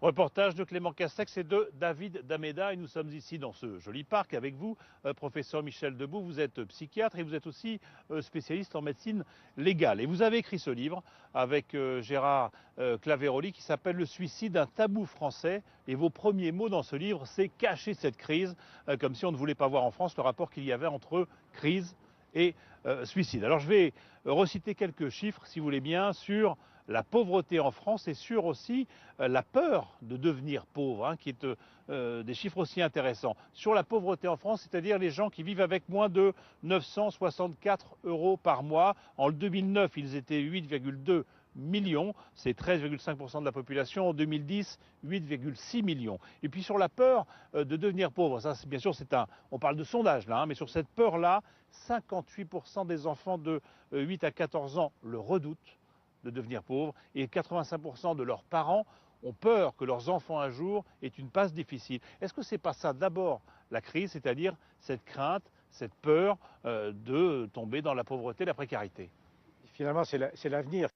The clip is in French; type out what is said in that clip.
Reportage de Clément Castex et de David Dameda. Et nous sommes ici dans ce joli parc avec vous, professeur Michel Debout. Vous êtes psychiatre et vous êtes aussi spécialiste en médecine légale. Et vous avez écrit ce livre avec Gérard Claveroli qui s'appelle Le suicide, un tabou français. Et vos premiers mots dans ce livre, c'est cacher cette crise, comme si on ne voulait pas voir en France le rapport qu'il y avait entre crise et suicide. Alors je vais reciter quelques chiffres, si vous voulez bien, sur la pauvreté en France et sur aussi la peur de devenir pauvre, qui est des chiffres aussi intéressants. Sur la pauvreté en France, c'est-à-dire les gens qui vivent avec moins de 964 € par mois. En 2009, ils étaient 8,2 millions, c'est 13,5% de la population. En 2010, 8,6 millions. Et puis sur la peur de devenir pauvre, ça bien sûr on parle de sondage là, mais sur cette peur-là, 58% des enfants de 8 à 14 ans le redoutent de devenir pauvres et 85% de leurs parents ont peur que leurs enfants un jour aient une passe difficile. Est-ce que ce n'est pas ça d'abord la crise, c'est-à-dire cette crainte, cette peur de tomber dans la pauvreté, la précarité? Finalement, c'est l'avenir.